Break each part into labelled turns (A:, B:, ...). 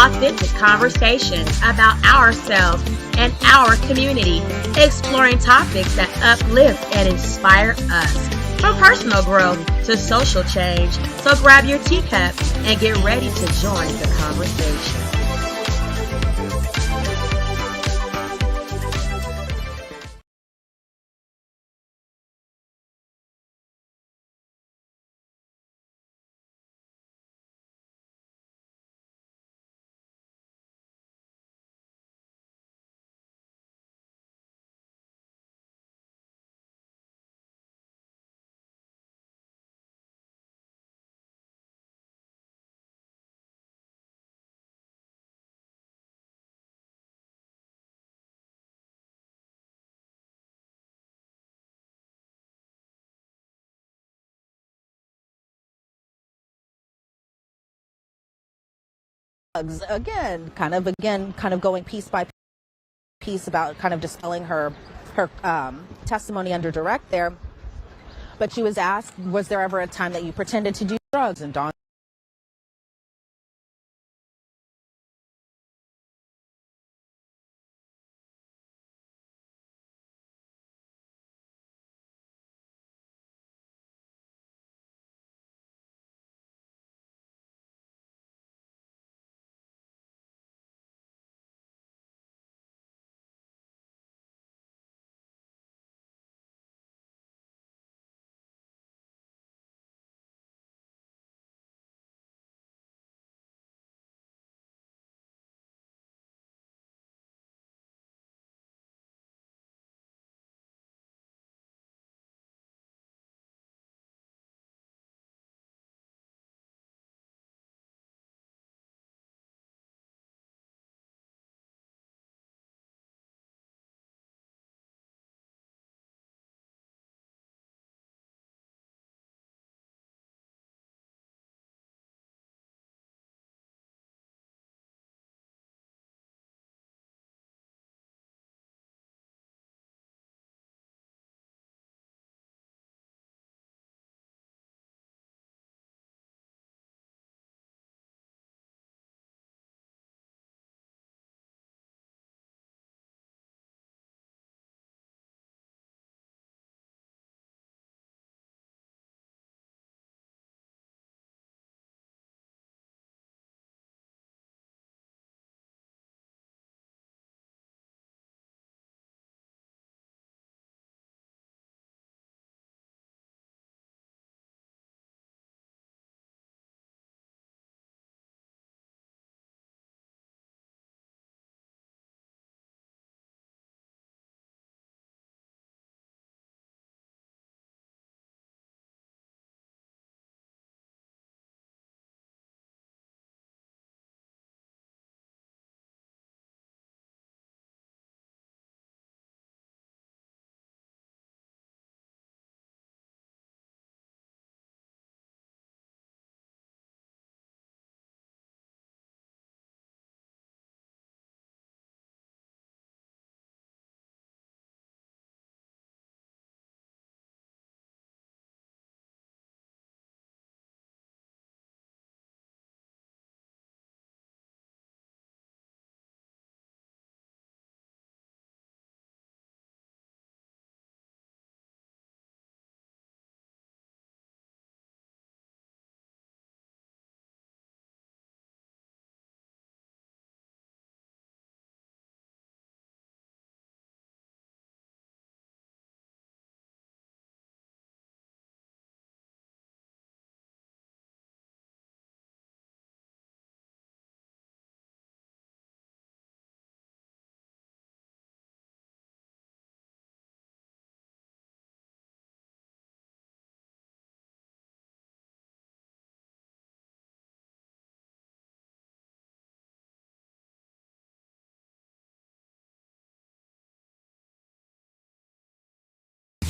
A: authentic conversations about ourselves and our community, exploring topics that uplift and inspire us. From personal growth to social change. So grab your teacup and get ready to join the conversation.
B: Again, kind of going piece by piece about kind of dispelling her testimony under direct there. But she was asked, was there ever a time that you pretended to do drugs? And Dawn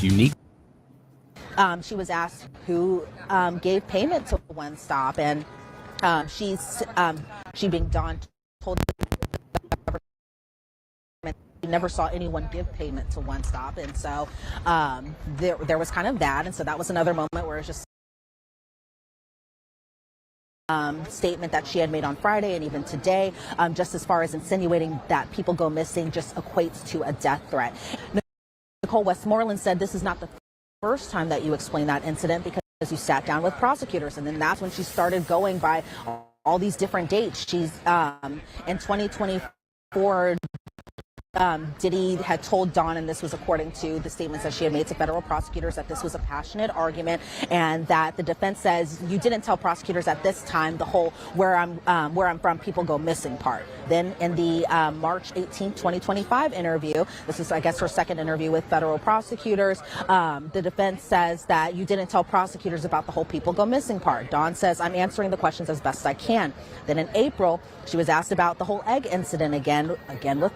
C: unique.
B: she was asked who gave payment to One Stop, and she being Dawn told she never saw anyone give payment to One Stop, and so there was kind of that, and so that was another moment where it's just statement that she had made on Friday and even today, just as far as insinuating that people go missing just equates to a death threat. Nicole Westmoreland said this is not the first time that you explained that incident because you sat down with prosecutors, and then that's when she started going by all these different dates. She's in 2024. Diddy had told Dawn, and this was according to the statements that she had made to federal prosecutors, that this was a passionate argument, and that the defense says you didn't tell prosecutors at this time the whole where I'm from, people go missing part. Then in the March 18, 2025 interview, this is, I guess, her second interview with federal prosecutors, the defense says that you didn't tell prosecutors about the whole people go missing part. Dawn says, I'm answering the questions as best I can. Then in April, she was asked about the whole egg incident again with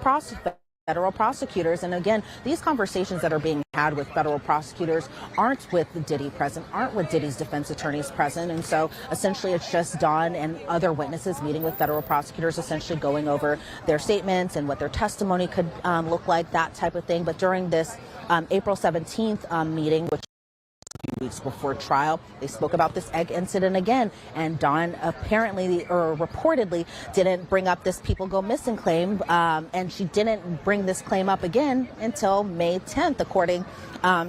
B: federal prosecutors. And again, these conversations that are being had with federal prosecutors aren't with Diddy present, aren't with Diddy's defense attorneys present. And so essentially it's just Dawn and other witnesses meeting with federal prosecutors, essentially going over their statements and what their testimony could look like, that type of thing. But during this April 17th meeting, which weeks before trial, they spoke about this egg incident again, and Dawn apparently or reportedly didn't bring up this people go missing claim, and she didn't bring this claim up again until May 10th, according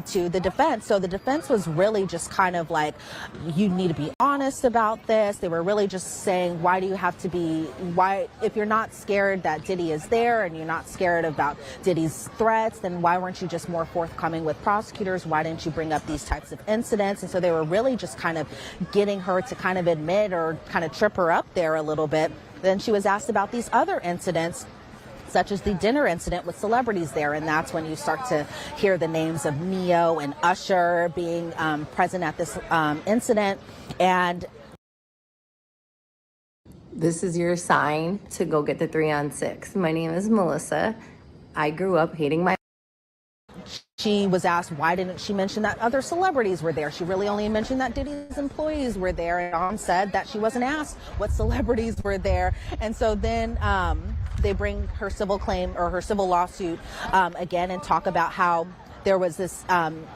B: to the defense. So the defense was really just kind of like, you need to be honest about this. They were really just saying, why do you have to be, why, if you're not scared that Diddy is there and you're not scared about Diddy's threats, then why weren't you just more forthcoming with prosecutors? Why didn't you bring up these types of incidents? And so they were really just kind of getting her to kind of admit or kind of trip her up there a little bit. Then she was asked about these other incidents, such as the dinner incident with celebrities there. And that's when you start to hear the names of Neo and Usher being present at this incident. And
C: this is your sign to go get the 3-on-6. My name is Melissa. I grew up hating my.
B: She was asked, why didn't she mention that other celebrities were there? She really only mentioned that Diddy's employees were there. And Dawn said that she wasn't asked what celebrities were there. And so then they bring her civil claim or her civil lawsuit again and talk about how there was this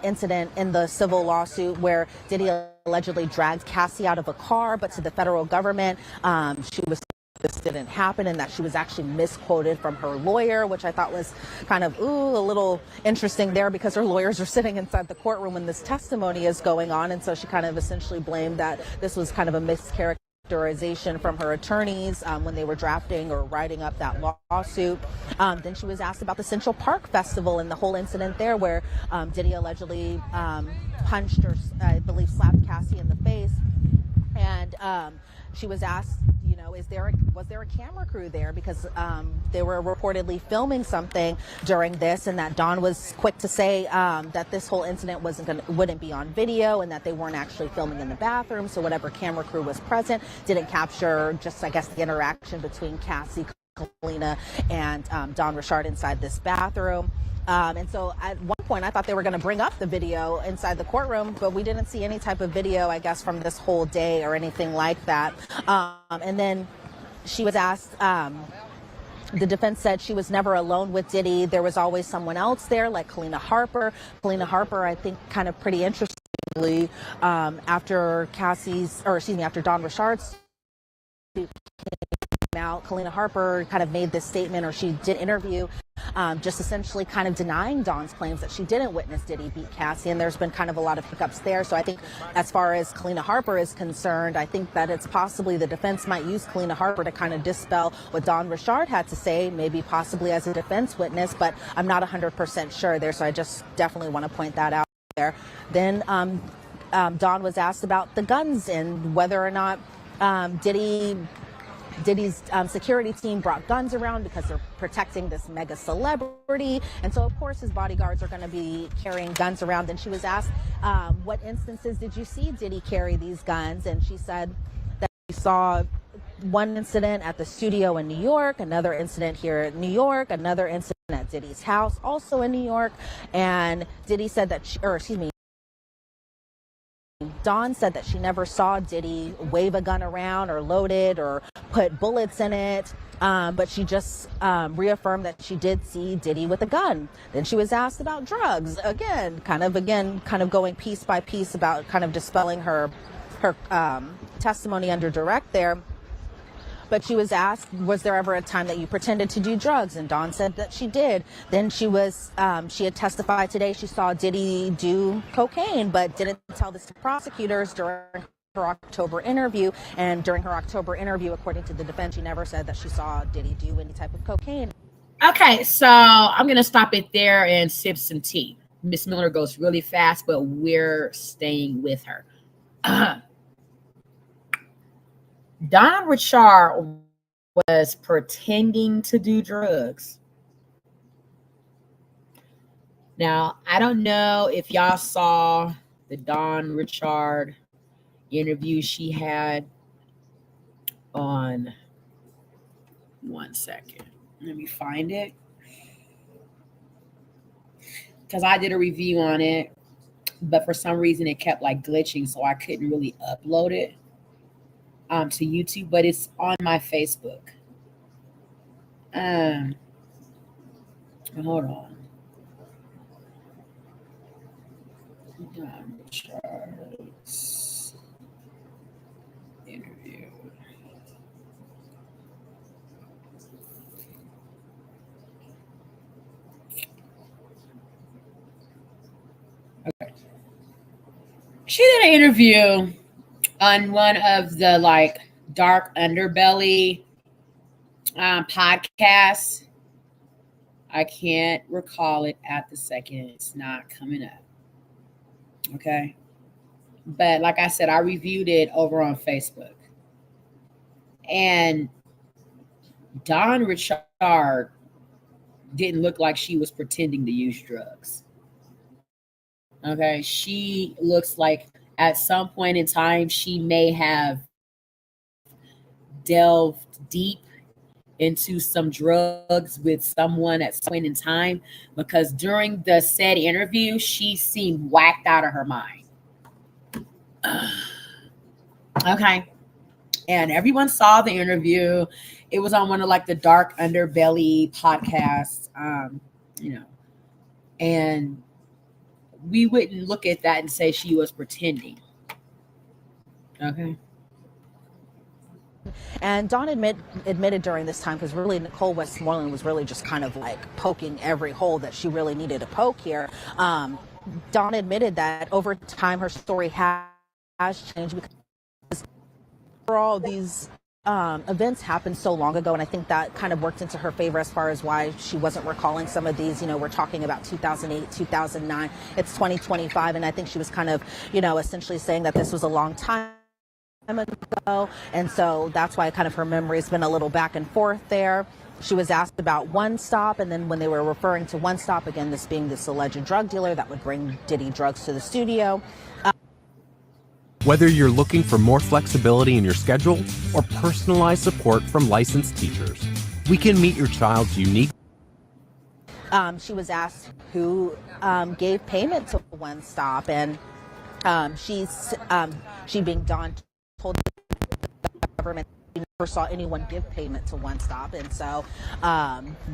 B: incident in the civil lawsuit where Diddy allegedly dragged Cassie out of a car, but to the federal government, she was this didn't happen, and that she was actually misquoted from her lawyer, which I thought was kind of, a little interesting there, because her lawyers are sitting inside the courtroom when this testimony is going on. And so she kind of essentially blamed that this was kind of a mischaracterization from her attorneys when they were drafting or writing up that lawsuit. Then she was asked about the Central Park Festival and the whole incident there where Diddy allegedly punched or I believe slapped Cassie in the face. And she was asked, was there a camera crew there, because they were reportedly filming something during this, and that Dawn was quick to say that this whole incident wouldn't be on video, and that they weren't actually filming in the bathroom. So whatever camera crew was present didn't capture just, I guess, the interaction between Cassie, Kalina, and Dawn Richard inside this bathroom. And so at one point I thought they were going to bring up the video inside the courtroom, but we didn't see any type of video, I guess, from this whole day or anything like that. And then she was asked, the defense said she was never alone with Diddy. There was always someone else there, like Kalina Harper. Kalina Harper, I think, kind of pretty interestingly, after Dawn Richard's out, Kalina Harper kind of made this statement, or she did interview, just essentially kind of denying Dawn's claims that she didn't witness Diddy beat Cassie, and there's been kind of a lot of hiccups there. So I think as far as Kalina Harper is concerned, I think that it's possibly the defense might use Kalina Harper to kind of dispel what Dawn Richard had to say, maybe possibly as a defense witness, but I'm not 100% sure there, so I just definitely want to point that out there. Then Dawn was asked about the guns and whether or not Diddy's security team brought guns around because they're protecting this mega celebrity. And so, of course, his bodyguards are going to be carrying guns around. And she was asked, what instances did you see Diddy carry these guns? And she said that she saw one incident at the studio in New York, another incident here in New York, another incident at Diddy's house, also in New York. And Diddy said that, Dawn said that she never saw Diddy wave a gun around or load it or put bullets in it, but she just reaffirmed that she did see Diddy with a gun. Then she was asked about drugs, again, kind of going piece by piece about kind of dispelling her her testimony under direct there. But she was asked, was there ever a time that you pretended to do drugs? And Dawn said that she did. Then she had testified today she saw Diddy do cocaine, but didn't tell this to prosecutors during her October interview. And during her October interview, according to the defense, she never said that she saw Diddy do any type of cocaine.
D: Okay, so I'm going to stop it there and sip some tea. Miss Miller goes really fast, but we're staying with her. Don Richard was pretending to do drugs. Now, I don't know if y'all saw the Don Richard interview she had on. One second. Let me find it. Because I did a review on it, but for some reason it kept like glitching, so I couldn't really upload it to YouTube, but it's on my Facebook. Hold on. Charles interview. Okay. She did an interview on one of the like dark underbelly podcasts. I can't recall it at the second. It's not coming up. Okay. But like I said, I reviewed it over on Facebook. And Don Richard didn't look like she was pretending to use drugs. Okay. She looks like at some point in time, she may have delved deep into some drugs with someone at some point in time, because during the said interview, she seemed whacked out of her mind. Okay. And everyone saw the interview. It was on one of like the dark underbelly podcasts, and we wouldn't look at that and say she was pretending. Okay.
B: And Dawn admitted during this time, because really Nicole Westmoreland was really just kind of like poking every hole that she really needed to poke here. Dawn admitted that over time her story has changed, because for all these events happened so long ago, and I think that kind of worked into her favor as far as why she wasn't recalling some of these. We're talking about 2008, 2009. It's 2025, and I think she was kind of, essentially saying that this was a long time ago, and so that's why kind of her memory's been a little back and forth there. She was asked about One Stop, and then when they were referring to One Stop, again, this being this alleged drug dealer that would bring Diddy drugs to the studio.
E: Whether you're looking for more flexibility in your schedule or personalized support from licensed teachers, we can meet your child's unique.
B: She was asked who gave payment to One Stop, and she being Dawn told the government she never saw anyone give payment to One Stop, and so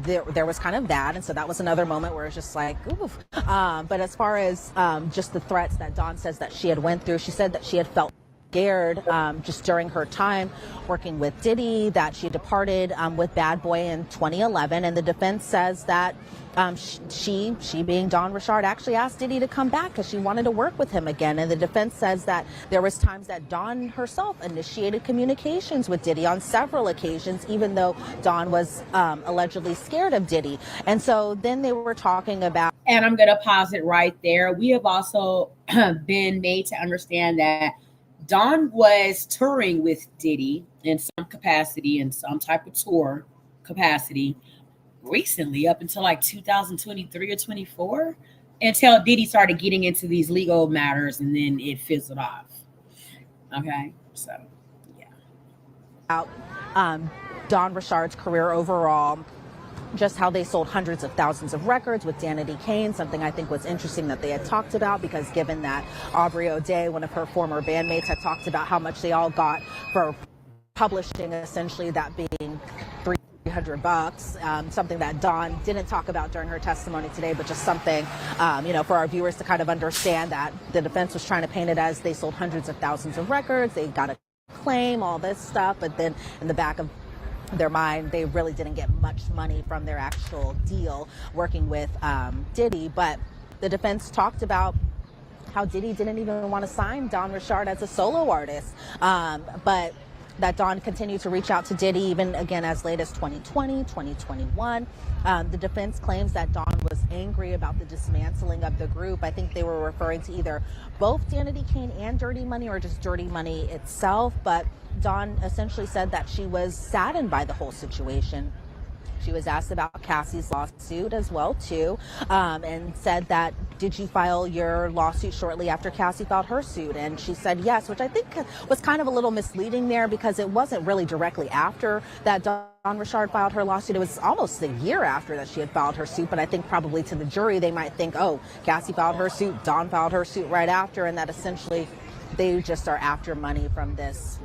B: there was kind of that, and so that was another moment where it's just like, oof. But as far as just the threats that Dawn says that she had went through, she said that she had felt scared just during her time working with Diddy, that she departed with Bad Boy in 2011, and the defense says that she being Don Richard, actually asked Diddy to come back because she wanted to work with him again. And the defense says that there was times that Dawn herself initiated communications with Diddy on several occasions, even though Dawn was allegedly scared of Diddy. And so then they were talking about.
D: And I'm going to pause it right there. We have also been made to understand that Dawn was touring with Diddy in some capacity, in some type of tour capacity, recently, up until like 2023 or 24, until Diddy started getting into these legal matters, and then it fizzled off. Okay, so yeah.
B: Don Richard's career overall, just how they sold hundreds of thousands of records with Danity Kane, something I think was interesting that they had talked about, because given that Aubrey O'Day, one of her former bandmates, had talked about how much they all got for publishing, essentially that being $800, something that Dawn didn't talk about during her testimony today, but just something, for our viewers to kind of understand that the defense was trying to paint it as they sold hundreds of thousands of records, they got a claim, all this stuff, but then in the back of their mind, they really didn't get much money from their actual deal working with Diddy. But the defense talked about how Diddy didn't even want to sign Dawn Richard as a solo artist, but that Dawn continued to reach out to Diddy even again as late as 2020, 2021. The defense claims that Dawn was angry about the dismantling of the group. I think they were referring to either both Danity Kane and Dirty Money or just Dirty Money itself. But Dawn essentially said that she was saddened by the whole situation. She was asked about Cassie's lawsuit as well, too, and said that, did you file your lawsuit shortly after Cassie filed her suit? And she said yes, which I think was kind of a little misleading there because it wasn't really directly after that Dawn Richard filed her lawsuit. It was almost a year after that she had filed her suit, but I think probably to the jury they might think, oh, Cassie filed her suit, Dawn filed her suit right after, and that essentially they just are after money from this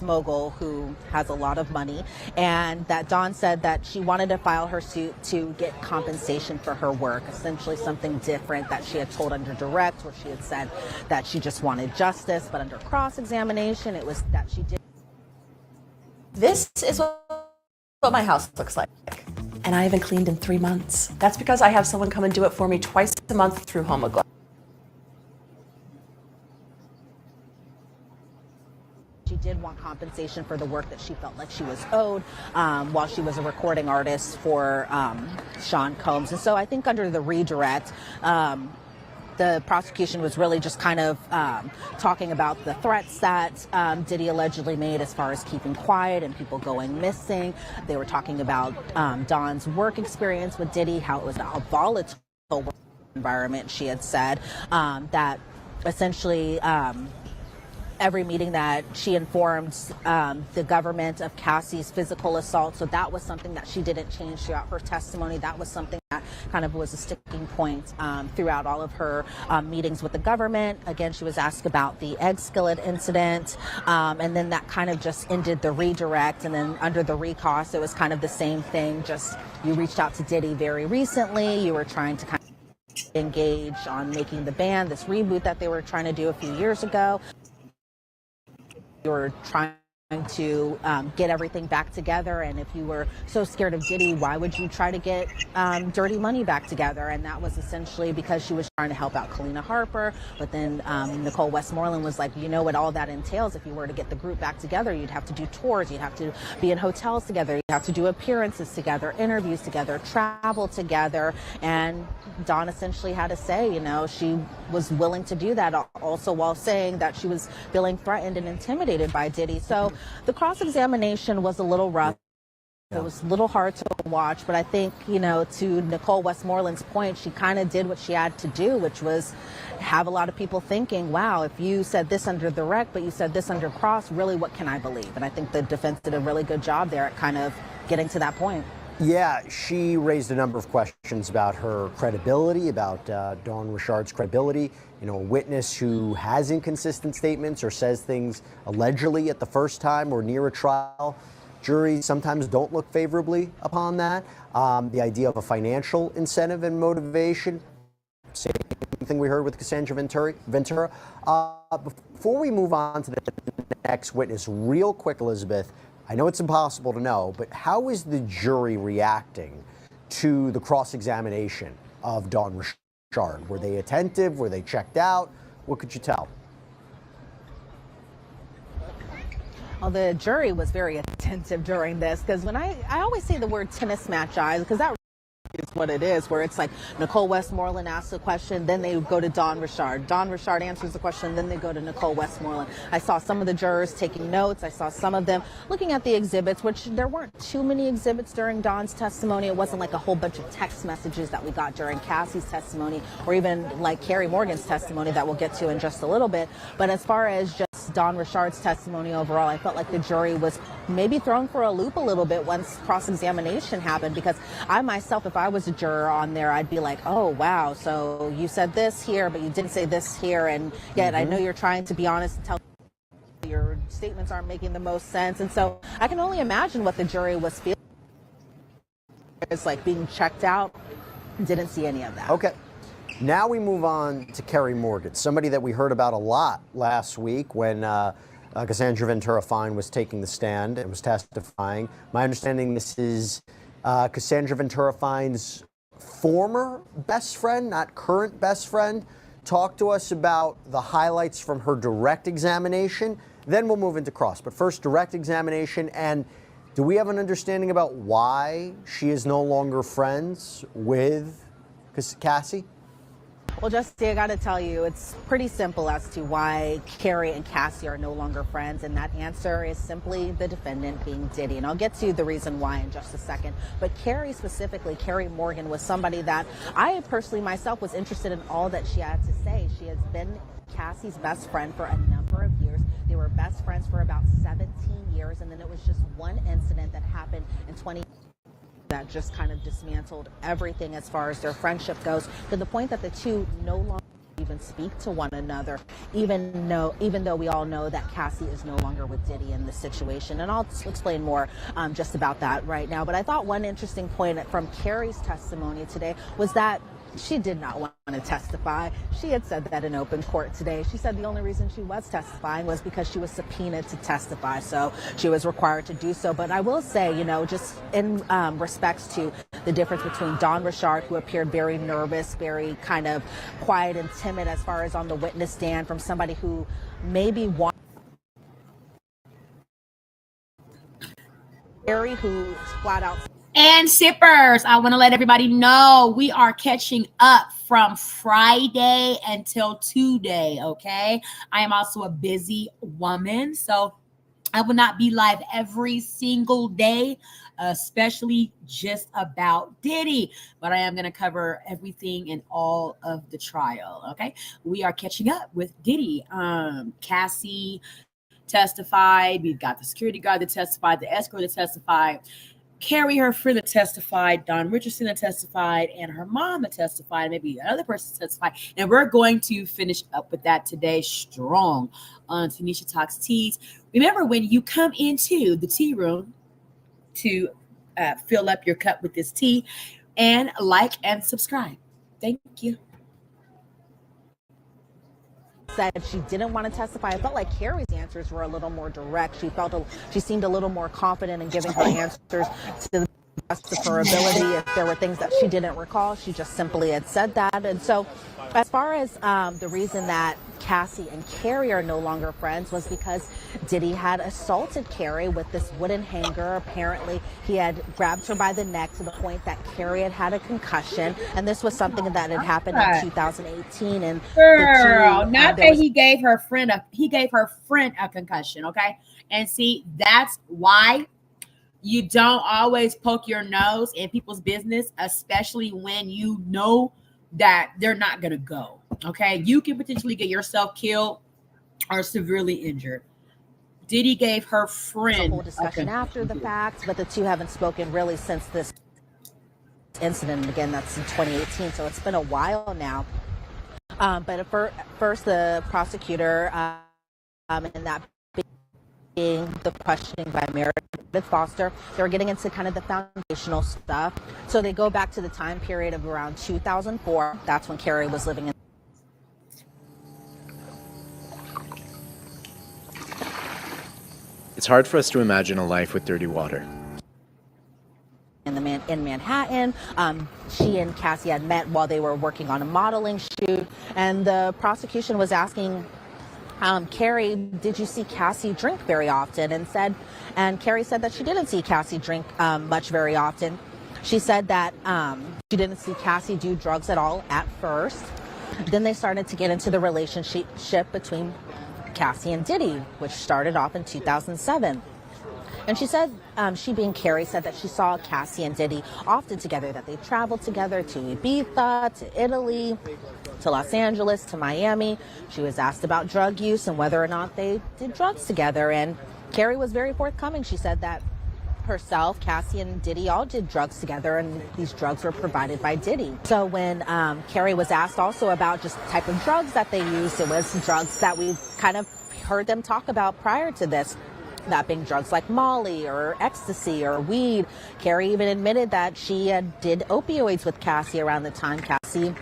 B: mogul who has a lot of money, and that Dawn said that she wanted to file her suit to get compensation for her work, essentially something different that she had told under direct, where she had said that she just wanted justice, but under cross-examination, it was that she did.
F: This is what my house looks like, and I haven't cleaned in 3 months. That's because I have someone come and do it for me twice a month through HomeAglow.
B: She did want compensation for the work that she felt like she was owed while she was a recording artist for Sean Combs. And so I think under the redirect, the prosecution was really just kind of talking about the threats that Diddy allegedly made as far as keeping quiet and people going missing. They were talking about Dawn's work experience with Diddy, how it was a volatile work environment. She had said that essentially every meeting that she informed the government of Cassie's physical assault. So that was something that she didn't change throughout her testimony. That was something that kind of was a sticking point throughout all of her meetings with the government. Again, she was asked about the egg skillet incident, and then that kind of just ended the redirect. And then under the recost, it was kind of the same thing. Just you reached out to Diddy very recently. You were trying to kind of engage on making the band, this reboot that they were trying to do a few years ago. You were trying to get everything back together, and if you were so scared of Diddy, why would you try to get Dirty Money back together? And that was essentially because she was trying to help out Kalina Harper, but then Nicole Westmoreland was like, you know what all that entails. If you were to get the group back together, you'd have to do tours, you'd have to be in hotels together, you'd have to do appearances together, interviews together, travel together. And Dawn essentially had to say, she was willing to do that, also while saying that she was feeling threatened and intimidated by Diddy. So the cross-examination was a little rough. It was a little hard to watch, but I think, to Nicole Westmoreland's point, she kind of did what she had to do, which was have a lot of people thinking, wow, if you said this under the rec, but you said this under cross, really, what can I believe? And I think the defense did a really good job there at kind of getting to that point.
G: Yeah, she raised a number of questions about her credibility, about Dawn Richard's credibility. A witness who has inconsistent statements or says things allegedly at the first time or near a trial. Juries sometimes don't look favorably upon that. The idea of a financial incentive and motivation, same thing we heard with Cassandra Ventura. Before we move on to the next witness, real quick, Elizabeth, I know it's impossible to know, but how is the jury reacting to the cross-examination of Dawn Richard? Were they attentive? Were they checked out? What could you tell?
B: Well, the jury was very attentive during this, because when I always say the word tennis match eyes, because that is what it is, where it's like Nicole Westmoreland asks a question, then they go to Dawn Richard. Dawn Richard answers the question, then they go to Nicole Westmoreland. I saw some of the jurors taking notes. I saw some of them looking at the exhibits, which there weren't too many exhibits during Dawn's testimony. It wasn't like a whole bunch of text messages that we got during Cassie's testimony, or even like Carrie Morgan's testimony that we'll get to in just a little bit. But as far as just Dawn Richard's testimony overall, I felt like the jury was maybe thrown for a loop a little bit once cross-examination happened, because I myself, if I was a juror on there, I'd be like, oh, wow, so you said this here, but you didn't say this here, and yet I know you're trying to be honest and tell your statements aren't making the most sense. And so I can only imagine what the jury was feeling. It's like being checked out. Didn't see any of that.
G: Okay. Now we move on to Kerry Morgan, somebody that we heard about a lot last week when Cassandra Ventura Fine was taking the stand and was testifying. My understanding, this is Cassandra Ventura Fine's former best friend, not current best friend. Talk to us about the highlights from her direct examination. Then we'll move into cross. But first, direct examination. And do we have an understanding about why she is no longer friends with Cassie?
B: Well, Jesse, I got to tell you, it's pretty simple as to why Kerry and Cassie are no longer friends. And that answer is simply the defendant being Diddy. And I'll get to the reason why in just a second. But Kerry specifically, Kerry Morgan, was somebody that I personally myself was interested in all that she had to say. She has been Cassie's best friend for a number of years. They were best friends for about 17 years. And then it was just one incident that happened in 20 that just kind of dismantled everything as far as their friendship goes, to the point that the two no longer even speak to one another, even though we all know that Cassie is no longer with Diddy in this situation. And I'll explain more just about that right now. But I thought one interesting point from Kerry's testimony today was that she did not want to testify. She had said that in open court today. She said the only reason she was testifying was because she was subpoenaed to testify, so she was required to do so. But I will say, just in respects to the difference between Dawn Richard, who appeared very nervous, very kind of quiet and timid as far as on the witness stand, from somebody who maybe wanted Kerry, who flat out.
D: And sippers, I want to let everybody know we are catching up from Friday until today, okay? I am also a busy woman, so I will not be live every single day, especially just about Diddy. But I am going to cover everything in all of the trial, okay? We are catching up with Diddy. Cassie testified. We've got the security guard that testified, the escort that testified, Kerry, her friend that testified, Don Richardson that testified, and her mom that testified, maybe another person testified. And we're going to finish up with that today strong on Tanisha Talks Teas. Remember, when you come into the tea room to fill up your cup with this tea, and like and subscribe. Thank you.
B: Said she didn't want to testify. I felt like Kerry's answers were a little more direct. She seemed a little more confident in giving her answers to the best of her ability. If there were things that she didn't recall, she just simply had said that. And so as far as the reason that Cassie and Kerry are no longer friends was because Diddy had assaulted Kerry with this wooden hanger. Apparently, he had grabbed her by the neck to the point that Kerry had a concussion. And this was something that had happened in 2018. And
D: girl, not that he gave her friend a concussion, okay? And see, that's why you don't always poke your nose in people's business, especially when you know that they're not going to go. Okay, you can potentially get yourself killed or severely injured. Diddy gave her friend
B: a whole discussion after the fact, but the two haven't spoken really since this incident. Again, that's in 2018, so it's been a while now. But at first, the prosecutor, and that being the questioning by Meredith Foster, they were getting into kind of the foundational stuff. So they go back to the time period of around 2004. That's when Kerry was living in.
H: It's hard for us to imagine a life with dirty water.
B: In Manhattan, she and Cassie had met while they were working on a modeling shoot, and the prosecution was asking Kerry, did you see Cassie drink very often? And Kerry said that she didn't see Cassie drink much very often. She said that she didn't see Cassie do drugs at all at first. Then they started to get into the relationship between Cassie and Diddy, which started off in 2007. And she said, she being Kerry, said that she saw Cassie and Diddy often together, that they traveled together to Ibiza, to Italy, to Los Angeles, to Miami. She was asked about drug use and whether or not they did drugs together. And Kerry was very forthcoming. She said that herself, Cassie, and Diddy all did drugs together, and these drugs were provided by Diddy. So when Kerry was asked also about just the type of drugs that they used, it was drugs that we kind of heard them talk about prior to this, that being drugs like Molly or ecstasy or weed. Carrie even admitted that she did opioids with Cassie around the time. Cassie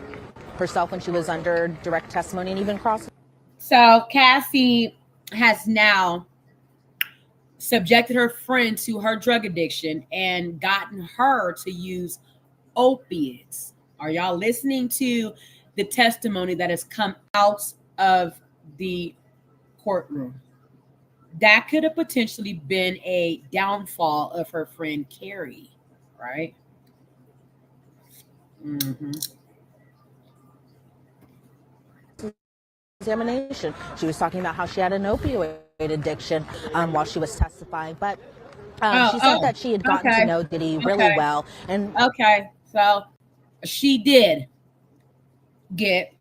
B: herself, when she was under direct testimony and even cross.
D: So Cassie has now subjected her friend to her drug addiction and gotten her to use opiates. Are y'all listening to the testimony that has come out of the courtroom? That could have potentially been a downfall of her friend Carrie, right? Mm-hmm.
B: Examination. She was talking about how she had an opioid addiction while she was testifying, but she said that she had gotten to know Diddy really well. And
D: so she did get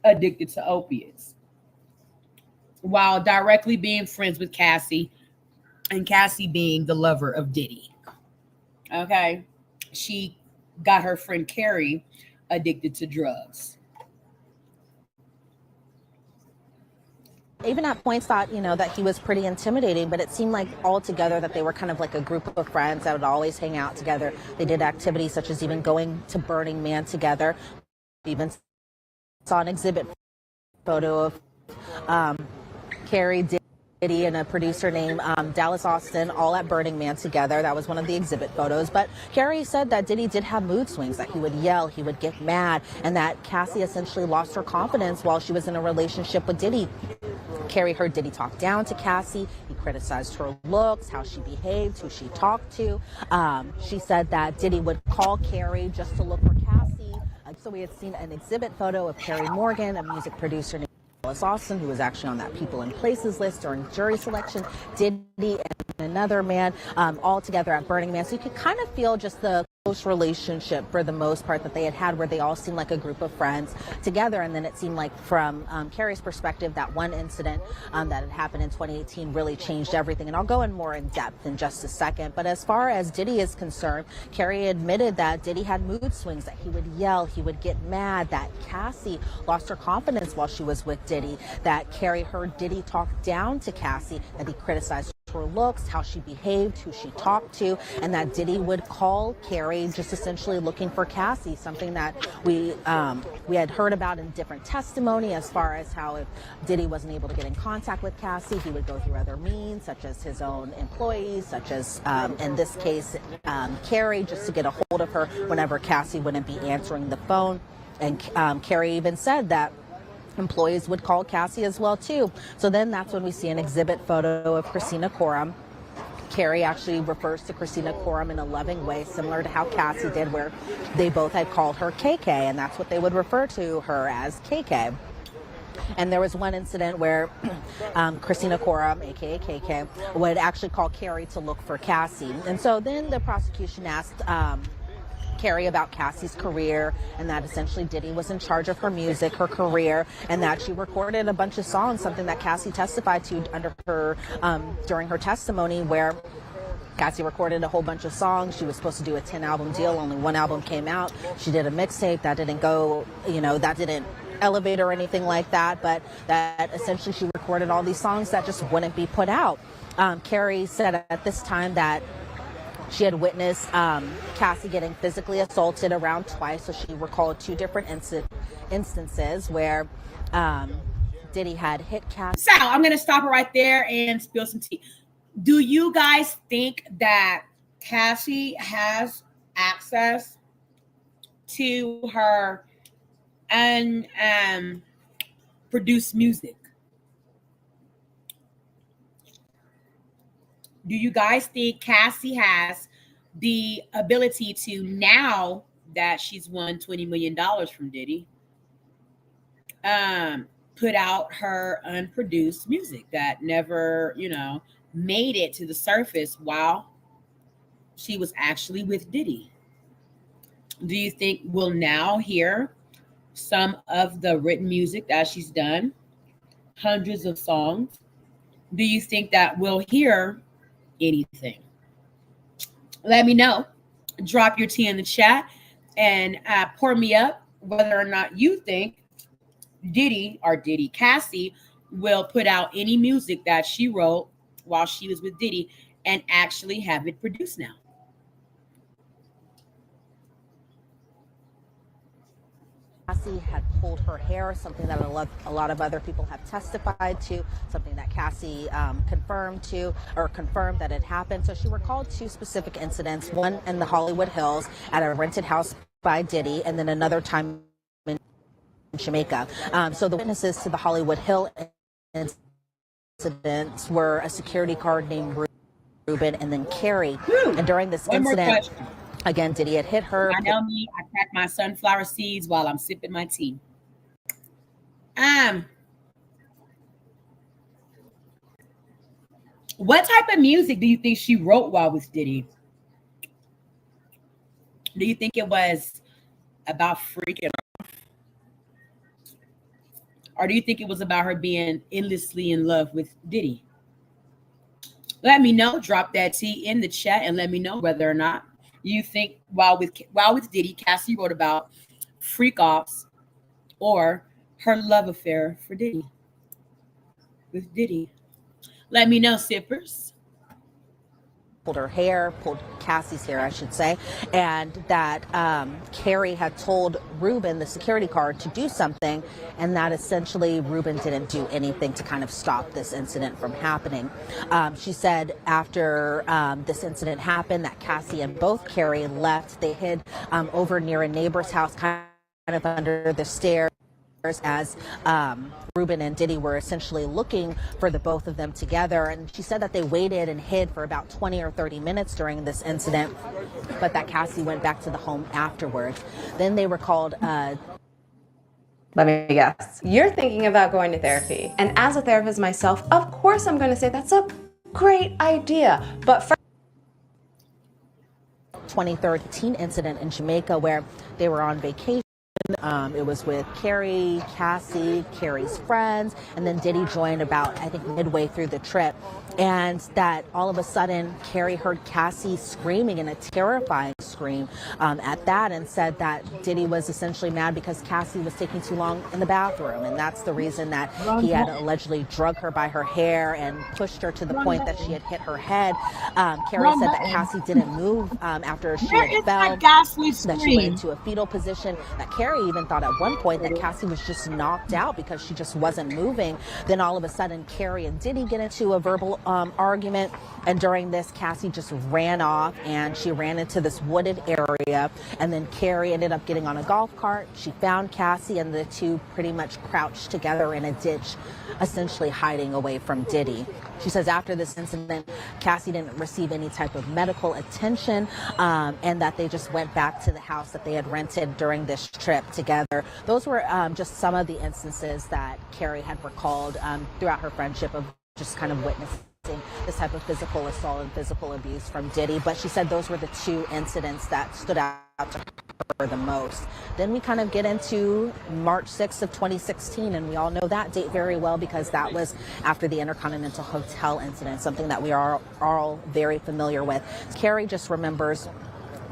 D: addicted to opiates while directly being friends with Cassie, and Cassie being the lover of Diddy. Okay, she got her friend Carrie addicted to drugs.
B: Even at points thought, that he was pretty intimidating, but it seemed like altogether that they were kind of like a group of friends that would always hang out together. They did activities such as even going to Burning Man together. Even saw an exhibit photo of Carrie, Diddy, and a producer named Dallas Austin all at Burning Man together. That was one of the exhibit photos. But Carrie said that Diddy did have mood swings, that he would yell, he would get mad, and that Cassie essentially lost her confidence while she was in a relationship with Diddy. Carrie heard Diddy talk down to Cassie. He criticized her looks, how she behaved, who she talked to. She said that Diddy would call Carrie just to look for Cassie. So we had seen an exhibit photo of Carrie Morgan, a music producer named Dallas Austin, who was actually on that People and Places list during jury selection, Diddy and another man, all together at Burning Man. So you could kind of feel just the close relationship for the most part that they had where they all seemed like a group of friends together. And then it seemed like from Carrie's perspective, that one incident that had happened in 2018 really changed everything. And I'll go in more in depth in just a second. But as far as Diddy is concerned, Carrie admitted that Diddy had mood swings, that he would yell, he would get mad, that Cassie lost her confidence while she was with Diddy, that Carrie heard Diddy talk down to Cassie, that he criticized her looks, how she behaved, who she talked to, and that Diddy would call Carrie just essentially looking for Cassie, something that we had heard about in different testimony as far as how if Diddy wasn't able to get in contact with Cassie, he would go through other means, such as his own employees, such as, in this case, Carrie, just to get a hold of her whenever Cassie wouldn't be answering the phone. And Carrie even said that employees would call Cassie as well too. So then that's when we see an exhibit photo of Christina Coram. Carrie actually refers to Christina Coram in a loving way, similar to how Cassie did, where they both had called her KK, and that's what they would refer to her as, KK. And there was one incident where Christina Coram, aka KK, would actually call Carrie to look for Cassie. And so then the prosecution asked Carrie about Cassie's career, and that essentially Diddy was in charge of her music, her career, and that she recorded a bunch of songs, something that Cassie testified to under her during her testimony, where Cassie recorded a whole bunch of songs. She was supposed to do a 10-album deal. Only one album came out. She did a mixtape that didn't go, that didn't elevate or anything like that, but that essentially she recorded all these songs that just wouldn't be put out. Carrie said at this time that she had witnessed Cassie getting physically assaulted around twice, so she recalled two different instances where Diddy had hit Cassie.
D: So I'm going to stop it right there and spill some tea. Do you guys think that Cassie has access to her produced music? Do you guys think Cassie has the ability to, now that she's won $20 million from Diddy, put out her unproduced music that never, made it to the surface while she was actually with Diddy? Do you think we'll now hear some of the written music that she's done, hundreds of songs? Do you think that we'll hear anything? Let me know. Drop your tea in the chat and pour me up whether or not you think Cassie will put out any music that she wrote while she was with Diddy and actually have it produced now.
B: Cassie had pulled her hair, something that a lot of other people have testified to, something that Cassie confirmed that it happened. So she recalled two specific incidents, one in the Hollywood Hills at a rented house by Diddy, and then another time in Jamaica. So the witnesses to the Hollywood Hill incidents were a security guard named Ruben and then Carrie. And during this incident, again, Diddy had hit her.
D: I know me. I crack my sunflower seeds while I'm sipping my tea. What type of music do you think she wrote while with Diddy? Do you think it was about freaking off? Or do you think it was about her being endlessly in love with Diddy? Let me know. Drop that T in the chat and let me know whether or not you think while with Diddy, Cassie wrote about freak offs or her love affair for Diddy. With Diddy. Let me know, sippers.
B: Pulled her hair, pulled Cassie's hair, I should say, and that Carrie had told Ruben, the security guard, to do something, and that essentially Ruben didn't do anything to kind of stop this incident from happening. She said after this incident happened that Cassie and both Carrie left. They hid over near a neighbor's house, kind of under the stairs, as Ruben and Diddy were essentially looking for the both of them together. And she said that they waited and hid for about 20 or 30 minutes during this incident, but that Cassie went back to the home afterwards. Then they were called.
I: Let me guess. You're thinking about going to therapy. And as a therapist myself, of course I'm going to say that's a great idea. But for
B: 2013 incident in Jamaica where they were on vacation. It was with Carrie, Cassie, Carrie's friends, and then Diddy joined about, I think, midway through the trip. And that all of a sudden, Carrie heard Cassie screaming in a terrifying scream at that, and said that Diddy was essentially mad because Cassie was taking too long in the bathroom. And that's the reason that he had allegedly drugged her by her hair and pushed her to the point that she had hit her head. Carrie said that Cassie didn't move after she had fell, that she went into a fetal position, that Carrie even thought at one point that Cassie was just knocked out because she just wasn't moving. Then all of a sudden, Carrie and Diddy get into a verbal argument, and during this, Cassie just ran off and she ran into this wooded area, and then Carrie ended up getting on a golf cart. She found Cassie, and the two pretty much crouched together in a ditch, essentially hiding away from Diddy. She says after this incident, Cassie didn't receive any type of medical attention, and that they just went back to the house that they had rented during this trip together. Those were just some of the instances that Carrie had recalled throughout her friendship of just kind of witnessing this type of physical assault and physical abuse from Diddy. But she said those were the two incidents that stood out to her the most. Then we kind of get into March 6th of 2016, and we all know that date very well because that was after the Intercontinental Hotel incident, something that we are all very familiar with. Carrie just remembers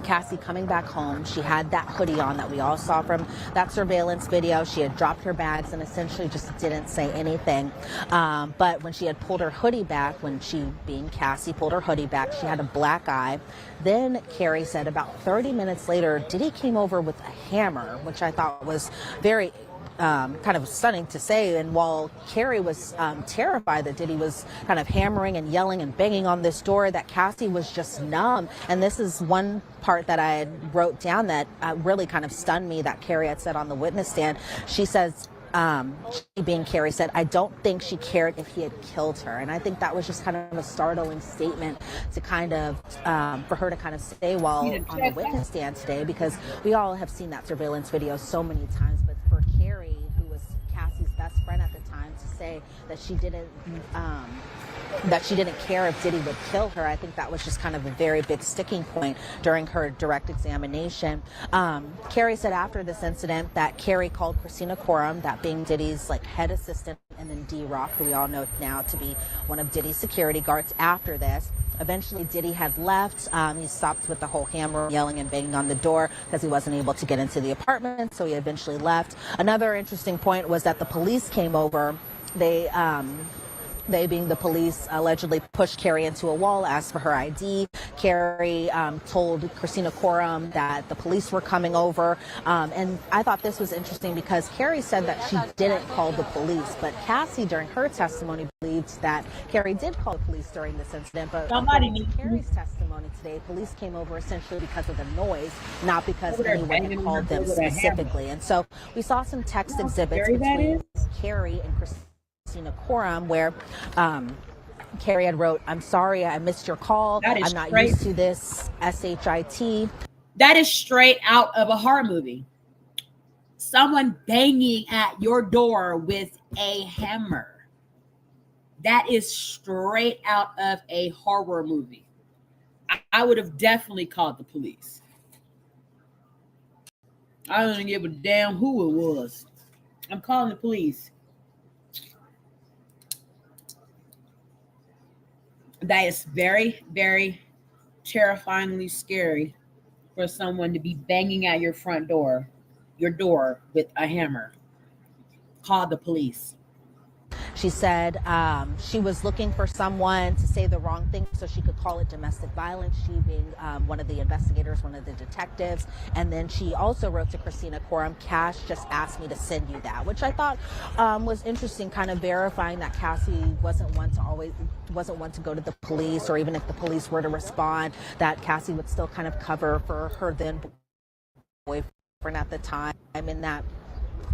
B: Cassie coming back home. She had that hoodie on that we all saw from that surveillance video. She had dropped her bags and essentially just didn't say anything. But when she had pulled her hoodie back, when she, being Cassie, pulled her hoodie back, she had a black eye. Then Carrie said about 30 minutes later, Diddy came over with a hammer, which I thought was very kind of stunning to say. And while Carrie was terrified that Diddy was kind of hammering and yelling and banging on this door, that Cassie was just numb. And this is one part that I wrote down that really kind of stunned me that Carrie had said on the witness stand. She says, she, being Carrie, said, "I don't think she cared if he had killed her." And I think that was just kind of a startling statement to kind of, for her to kind of say while on the witness stand today, because we all have seen that surveillance video so many times. But for Carrie, who was Cassie's best friend at the time, to say that she didn't care if Diddy would kill her, I think that was just kind of a very big sticking point during her direct examination. Carrie said after this incident that Carrie called Christina Coram, that being Diddy's head assistant, and then D-Rock, who we all know now to be one of Diddy's security guards after this. Eventually, Diddy had left. He stopped with the whole hammer, yelling and banging on the door because he wasn't able to get into the apartment, so he eventually left. Another interesting point was that the police came over They being the police allegedly pushed Carrie into a wall, asked for her ID. Carrie told Christina Coram that the police were coming over. And I thought this was interesting because Carrie said that she didn't call the police, but Cassie during her testimony believed that Carrie did call the police during this incident. But according to Carrie's testimony today, police came over essentially because of the noise, not because anyone called them specifically. And so we saw some text exhibits between Carrie and Christina Coram where Carrie had wrote, "I'm sorry, I missed your call. I'm not used to this, SHIT."
D: That is straight out of a horror movie. Someone banging at your door with a hammer. That is straight out of a horror movie. I would have definitely called the police. I don't give a damn who it was. I'm calling the police. That is very, very terrifyingly scary for someone to be banging at your front door, your door with a hammer. Call the police.
B: She said she was looking for someone to say the wrong thing so she could call it domestic violence, she being one of the investigators, one of the detectives. And then she also wrote to Christina Coram, "Cash just asked me to send you that," which I thought was interesting, kind of verifying that Cassie wasn't one to go to the police, or even if the police were to respond, that Cassie would still kind of cover for her then boyfriend at the time, and that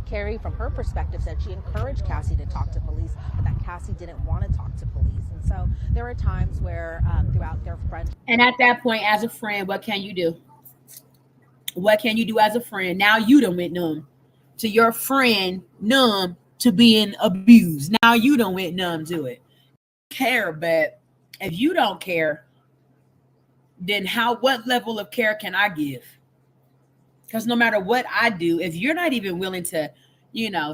B: Carrie, from her perspective, said she encouraged Cassie to talk to police, but that Cassie didn't want to talk to police. And so there are times where throughout their friendship.
D: And at that point, as a friend, what can you do? What can you do as a friend? Now you done went numb to your friend, numb to being abused. Now you done went numb to it. Care, but if you don't care, then what level of care can I give? Because no matter what I do, if you're not even willing to,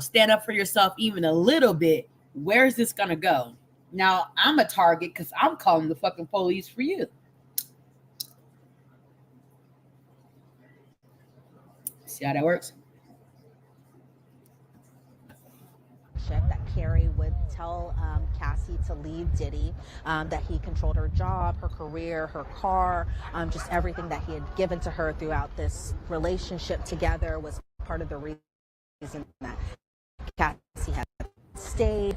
D: stand up for yourself even a little bit, where's this going to go? Now, I'm a target because I'm calling the fucking police for you. See how that works?
B: That Carrie would tell Cassie to leave Diddy, that he controlled her job, her career, her car, just everything that he had given to her throughout this relationship together was part of the reason that Cassie had stayed.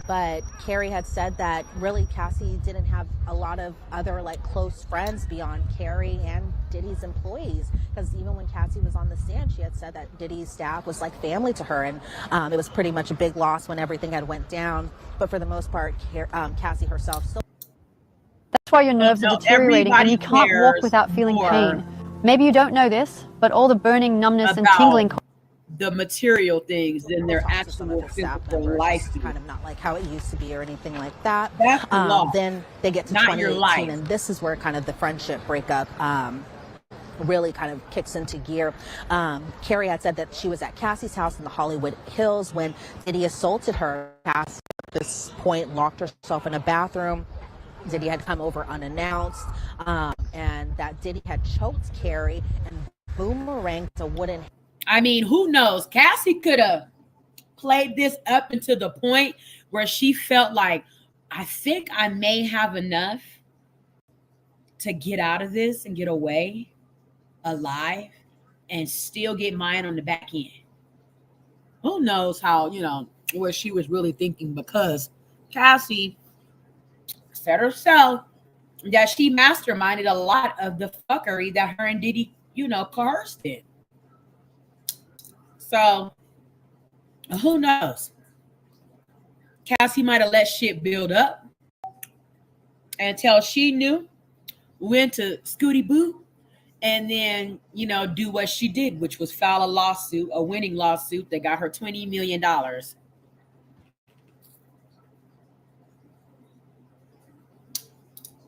B: But Carrie had said that really Cassie didn't have a lot of other close friends beyond Carrie and Diddy's employees, because even when Cassie was on the stand, she had said that Diddy's staff was like family to her, and it was pretty much a big loss when everything had went down. But for the most part, Cassie herself still.
J: That's why your nerves are deteriorating and you can't walk without feeling pain. Maybe you don't know this, but all the burning, numbness, and tingling.
D: The material things than their actual physical life.
B: Kind of not like how it used to be or anything like that.
D: That's the law.
B: Then they get to
D: Not
B: 2018,
D: your life.
B: and this is where kind of the friendship breakup really kind of kicks into gear. Carrie had said that she was at Cassie's house in the Hollywood Hills when Diddy assaulted her. Cassie at this point locked herself in a bathroom. Diddy had come over unannounced, and that Diddy had choked Carrie and boomeranged a wooden.
D: I mean, who knows? Cassie could have played this up into the point where she felt like, I think I may have enough to get out of this and get away alive and still get mine on the back end. Who knows how, what she was really thinking, because Cassie said herself that she masterminded a lot of the fuckery that her and Diddy, coerced in. So, who knows? Cassie might have let shit build up until she knew when to scooty boo, and then, do what she did, which was file a winning lawsuit that got her $20 million.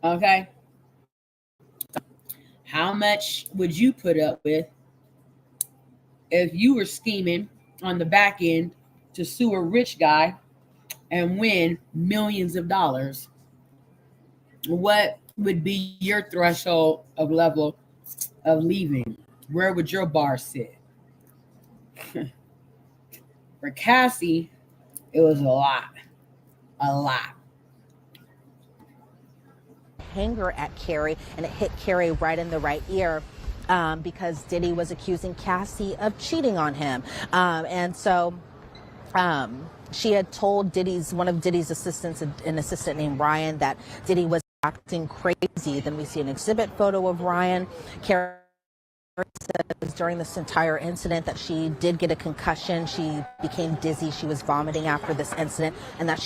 D: Okay. How much would you put up with if you were scheming on the back end to sue a rich guy and win millions of dollars? What would be your threshold of level of leaving? Where would your bar sit? For Cassie, It was a lot. A lot.
B: Hanger at Carrie, and it hit Carrie right in the right ear. Because Diddy was accusing Cassie of cheating on him. And so she had told one of Diddy's assistants, an assistant named Ryan, that Diddy was acting crazy. Then we see an exhibit photo of Ryan. Carrie says during this entire incident that she did get a concussion. She became dizzy. She was vomiting after this incident, and that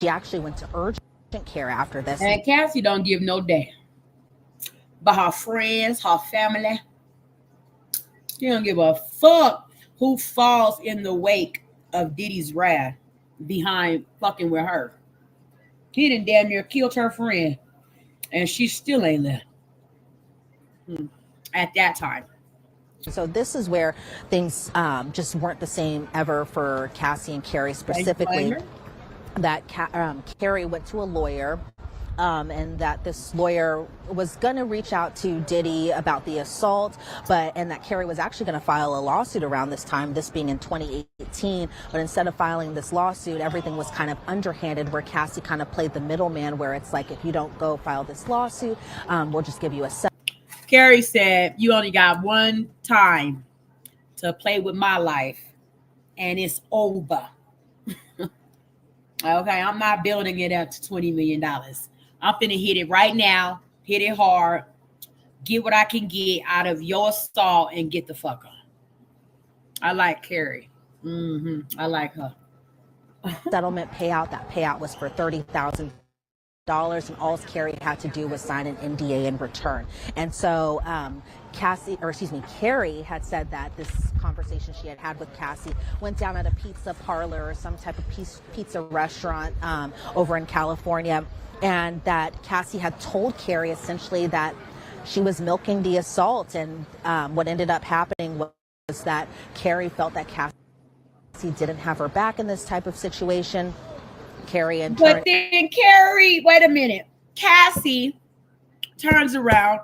B: she actually went to urgent care after this.
D: And Cassie don't give no damn. But her friends, her family, she don't give a fuck who falls in the wake of Diddy's wrath behind fucking with her. He done damn near killed her friend, and she still ain't left at that time.
B: So this is where things just weren't the same ever for Cassie and Carrie specifically. That Carrie went to a lawyer. And that this lawyer was going to reach out to Diddy about the assault, and that Carrie was actually going to file a lawsuit around this time, this being in 2018. But instead of filing this lawsuit, everything was kind of underhanded, where Cassie kind of played the middleman, where it's like, if you don't go file this lawsuit, we'll just give you a settlement.
D: Carrie said, you only got one time to play with my life, and it's over. Okay, I'm not building it up to $20 million. I'm finna hit it right now, hit it hard, get what I can get out of your assault, and get the fuck on. I like Carrie. I like her.
B: Settlement payout. That payout was for $30,000, and all Carrie had to do was sign an NDA in return. And so Carrie had said that this conversation she had with Cassie went down at a pizza parlor or some type of pizza restaurant over in California, and that Cassie had told Carrie essentially that she was milking the assault. And what ended up happening was that Carrie felt that Cassie didn't have her back in this type of situation. Carrie and
D: But then Carrie, wait a minute. Cassie turns around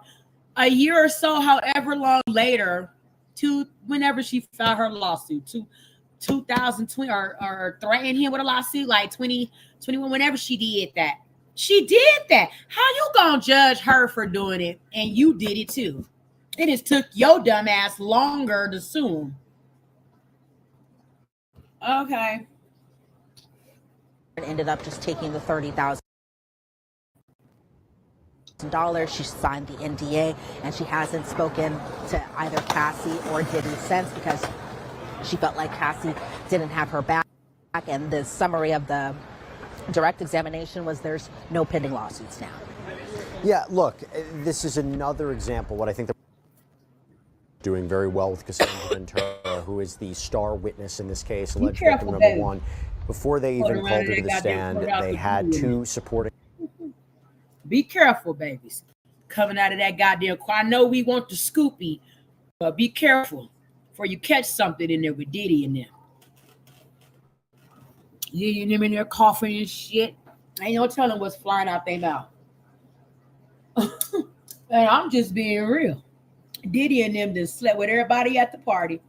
D: a year or so, however long later, to whenever she filed her lawsuit, to 2020 or threatened him with a lawsuit, like 2021, whenever she did that. She did that. How you gonna judge her for doing it and you did it too? It just took your dumb ass longer to sue. Okay.
B: Ended up just taking the $30,000. She signed the NDA, and she hasn't spoken to either Cassie or Diddy since, because she felt like Cassie didn't have her back. And the summary of the direct examination was there's no pending lawsuits now.
G: Yeah, look, this is another example. What I think they're doing very well with Cassandra Ventura, who is the star witness in this case, alleged victim number one. Before they even called her to the stand, they had two supporting.
D: Be careful, babies. Coming out of that goddamn car. I know we want the scoopy, but be careful before you catch something in there with Diddy in there. Yeah, them in there coughing and shit. Ain't no telling what's flying out their mouth. And I'm just being real. Diddy and them just slept with everybody at the party.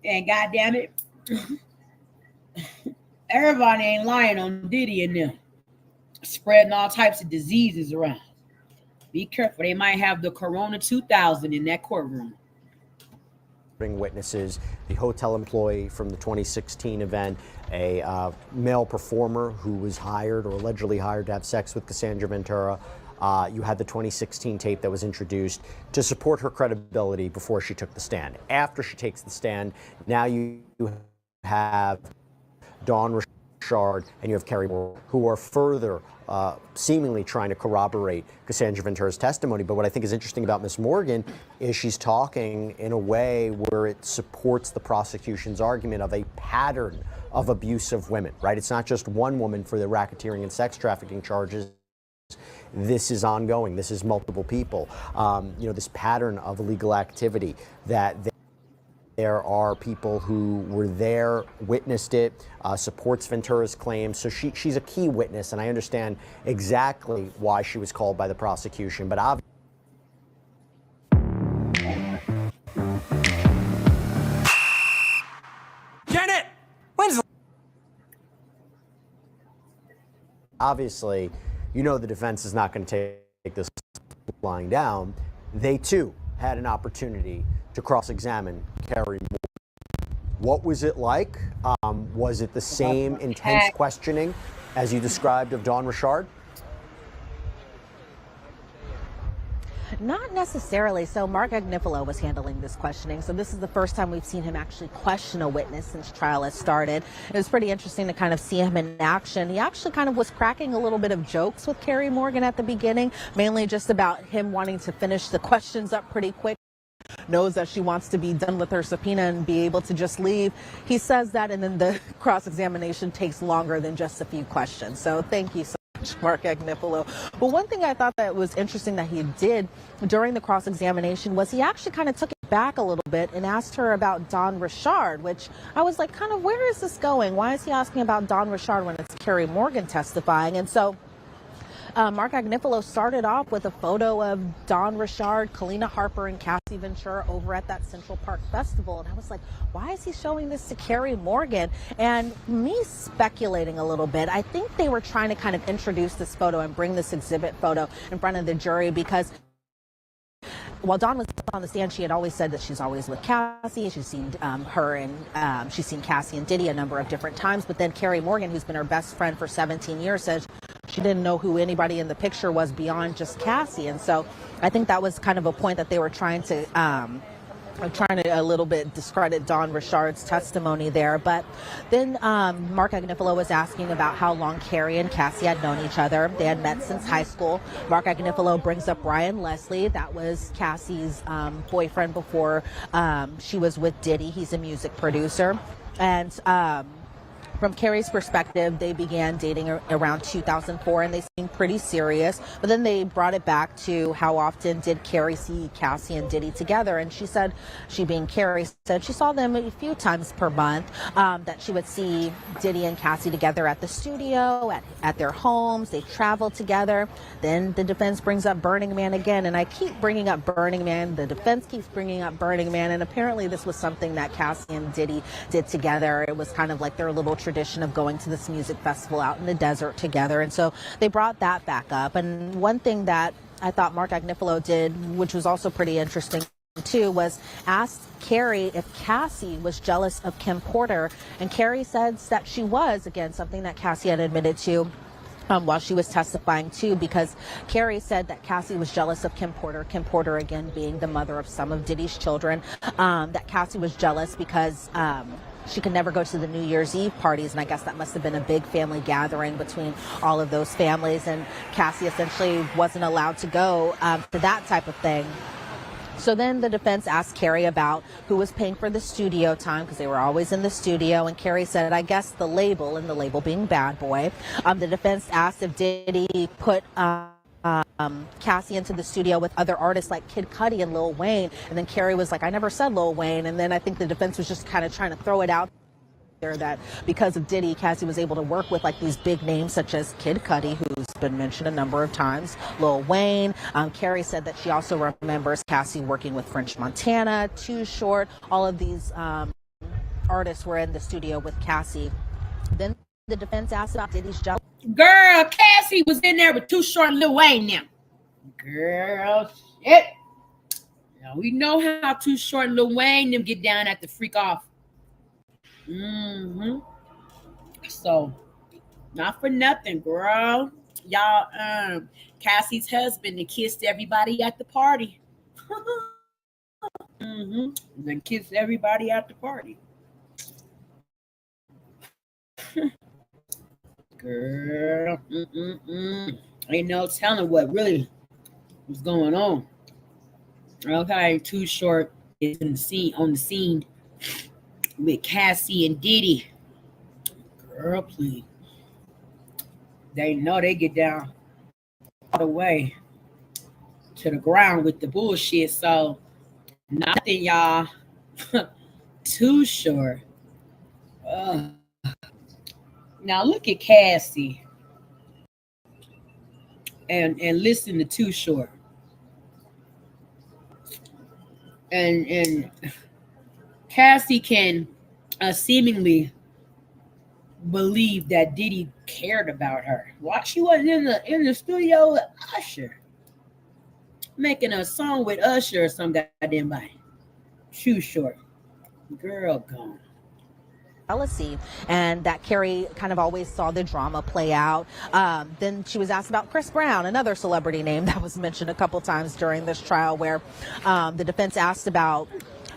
D: And goddamn it, everybody ain't lying on Diddy and them. Spreading all types of diseases around. Be careful. They might have the Corona 2000 in that courtroom.
G: Witnesses, the hotel employee from the 2016 event, a male performer who was hired or allegedly hired to have sex with Cassandra Ventura. You had the 2016 tape that was introduced to support her credibility before she took the stand. After she takes the stand, now you have Dawn Richard and you have Carrie Moore, who are further seemingly trying to corroborate Cassandra Ventura's testimony. But what I think is interesting about Ms. Morgan is she's talking in a way where it supports the prosecution's argument of a pattern of abuse of women, right? It's not just one woman for the racketeering and sex trafficking charges. This is ongoing. This is multiple people. This pattern of illegal activity that there are people who were there, witnessed it, supports Ventura's claims. So she's a key witness, and I understand exactly why she was called by the prosecution. But obviously,
K: Janet, when's
G: obviously, you know the defense is not going to take this lying down. They too had an opportunity to cross-examine Carrie Moore. What was it like? Was it the same intense questioning as you described of Dawn Richard?
B: Not necessarily. So Mark Agnifilo was handling this questioning. So this is the first time we've seen him actually question a witness since trial has started. It was pretty interesting to kind of see him in action. He actually kind of was cracking a little bit of jokes with Carrie Morgan at the beginning, mainly just about him wanting to finish the questions up pretty quick. Knows that she wants to be done with her subpoena and be able to just leave. He says that, and then the cross-examination takes longer than just a few questions. So thank you so much, Mark Agnifilo. But one thing I thought that was interesting that he did during the cross-examination was he actually kind of took it back a little bit and asked her about Dawn Richard, which I was like, kind of, where is this going? Why is he asking about Dawn Richard when it's Carrie Morgan testifying? And so Mark Agnifilo started off with a photo of Dawn Richard, Kalina Harper, and Cassie Ventura over at that Central Park Festival. And I was like, why is he showing this to Carrie Morgan? And me speculating a little bit, I think they were trying to kind of introduce this photo and bring this exhibit photo in front of the jury, because while Dawn was on the stand, she had always said that she's always with Cassie. She's seen her and she's seen Cassie and Diddy a number of different times. But then Carrie Morgan, who's been her best friend for 17 years, says she didn't know who anybody in the picture was beyond just Cassie. And so I think that was kind of a point that they were trying to a little bit discredit Dawn Richard's testimony there. But then Mark Agnifilo was asking about how long Carrie and Cassie had known each other. They had met since high school. Mark Agnifilo brings up Ryan Leslie. That was Cassie's boyfriend before she was with Diddy. He's a music producer. And from Carrie's perspective, they began dating around 2004, and they seemed pretty serious. But then they brought it back to how often did Carrie see Cassie and Diddy together. And she said, she being Carrie, said she saw them a few times per month, that she would see Diddy and Cassie together at the studio, at their homes. They traveled together. Then the defense brings up Burning Man again. And I keep bringing up Burning Man. The defense keeps bringing up Burning Man. And apparently this was something that Cassie and Diddy did together. It was kind of like their little tradition of going to this music festival out in the desert together. And so they brought that back up. And one thing that I thought Mark Agnifilo did, which was also pretty interesting too, was ask Carrie if Cassie was jealous of Kim Porter. And Carrie says that she was, again, something that Cassie had admitted to while she was testifying too, because Carrie said that Cassie was jealous of Kim Porter again being the mother of some of Diddy's children, that Cassie was jealous because she could never go to the New Year's Eve parties, and I guess that must have been a big family gathering between all of those families, and Cassie essentially wasn't allowed to go to that type of thing. So then the defense asked Carrie about who was paying for the studio time, because they were always in the studio, and Carrie said, I guess the label, and the label being Bad Boy. The defense asked if Diddy put Cassie into the studio with other artists like Kid Cudi and Lil Wayne, and then Carrie was like, I never said Lil Wayne. And then I think the defense was just kind of trying to throw it out there that because of Diddy, Cassie was able to work with like these big names such as Kid Cudi, who's been mentioned a number of times, Lil Wayne. Carrie said that she also remembers Cassie working with French Montana, Too Short. All of these artists were in the studio with Cassie. Then the defense asked about Diddy's job.
D: Girl, Cassie was in there with Too Short and Lil Wayne now. Girl, shit. Now we know how Too Short and Lil Wayne them get down at the freak off. So, not for nothing, girl. Y'all, Cassie's husband, they kissed everybody at the party. Then kissed everybody at the party. Girl, ain't no telling what really was going on. Okay, Too Short is on the scene with Cassie and Diddy. Girl, please. They know they get down all the way to the ground with the bullshit. So nothing, y'all. Too Short. Now look at Cassie and listen to Too Short. And Cassie can seemingly believe that Diddy cared about her. Why she wasn't in the studio with Usher, making a song with Usher or some goddamn body. Shoe short. Girl gone.
B: Jealousy, and that Carrie kind of always saw the drama play out. Then she was asked about Chris Brown, another celebrity name that was mentioned a couple times during this trial, where the defense asked about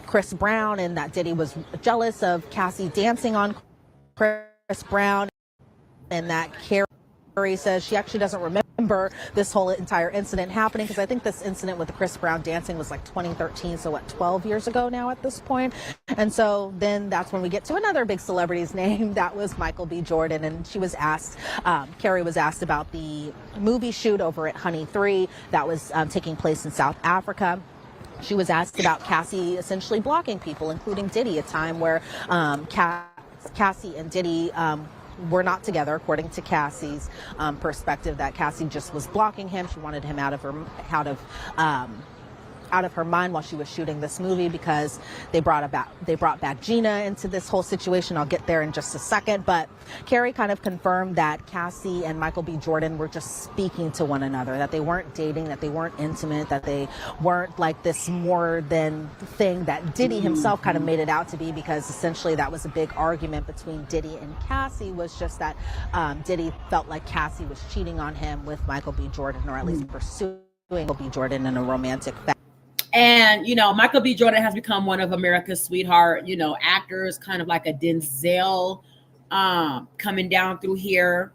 B: Chris Brown and that Diddy was jealous of Cassie dancing on Chris Brown, and that Carrie says she actually doesn't remember this whole entire incident happening, because I think this incident with the Chris Brown dancing was like 2013, so what, 12 years ago now at this point. And so then that's when we get to another big celebrity's name, that was Michael B. Jordan, and she was asked, Carrie was asked about the movie shoot over at Honey 3 that was taking place in South Africa. She was asked about Cassie essentially blocking people, including Diddy, a time where Cassie and Diddy were not together, according to Cassie's perspective, that Cassie just was blocking him. She wanted him out of her mind while she was shooting this movie, because they brought back Gina into this whole situation. I'll get there in just a second. But Carrie kind of confirmed that Cassie and Michael B. Jordan were just speaking to one another, that they weren't dating, that they weren't intimate, that they weren't like this more than thing that Diddy himself kind of made it out to be, because essentially that was a big argument between Diddy and Cassie, was just that Diddy felt like Cassie was cheating on him with Michael B. Jordan, or at least pursuing Michael B. Jordan in a romantic fashion.
D: And, Michael B. Jordan has become one of America's sweetheart, actors, kind of like a Denzel coming down through here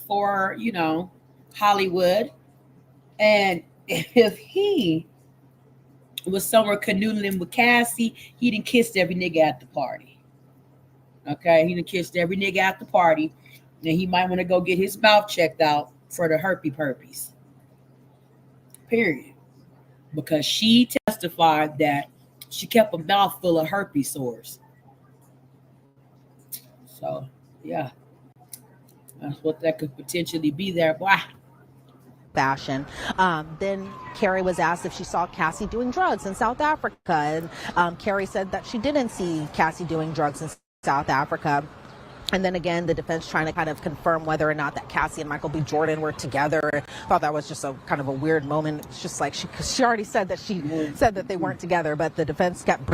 D: for, Hollywood. And if he was somewhere canoodling with Cassie, he done kissed every nigga at the party. Okay, he done kissed every nigga at the party. And he might want to go get his mouth checked out for the herpes. Period. Because she testified that she kept a mouth full of herpes sores. So, yeah, that's what that could potentially be there. Boy.
B: Fashion. Then Carrie was asked if she saw Cassie doing drugs in South Africa, and Carrie said that she didn't see Cassie doing drugs in South Africa. And then again, the defense trying to kind of confirm whether or not that Cassie and Michael B. Jordan were together. I thought that was just a kind of a weird moment. It's just like she already said that said that they weren't together, but the defense kept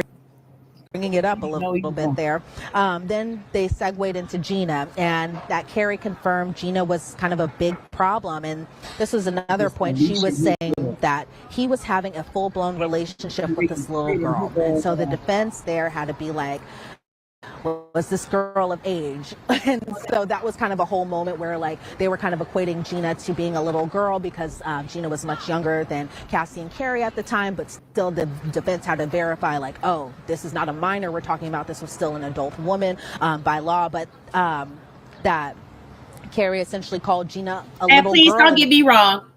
B: bringing it up a little bit there. Then they segued into Gina, and that Carrie confirmed Gina was kind of a big problem. And this was another point. She was saying that he was having a full-blown relationship with this little girl. And so the defense there had to be like, was this girl of age? And so that was kind of a whole moment where like they were kind of equating Gina to being a little girl, because Gina was much younger than Cassie and Carrie at the time, but still the defense had to verify like, oh, this is not a minor we're talking about, this was still an adult woman by law. But that Carrie essentially called Gina a little girl. And
D: please don't get me wrong,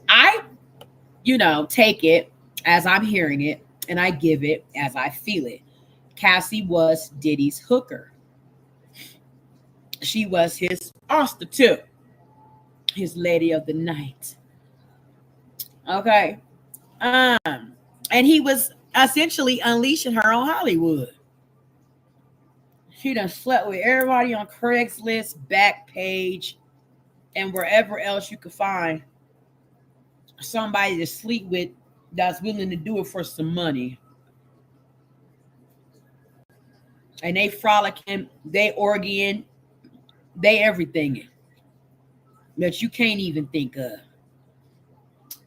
D: I take it as I'm hearing it, and I give it as I feel it. Cassie was Diddy's hooker. She was his prostitute, his lady of the night. Okay. And he was essentially unleashing her on Hollywood. She done slept with everybody on Craigslist, Backpage, and wherever else you could find somebody to sleep with that's willing to do it for some money. And they frolicking, they orgying, they everything that you can't even think of.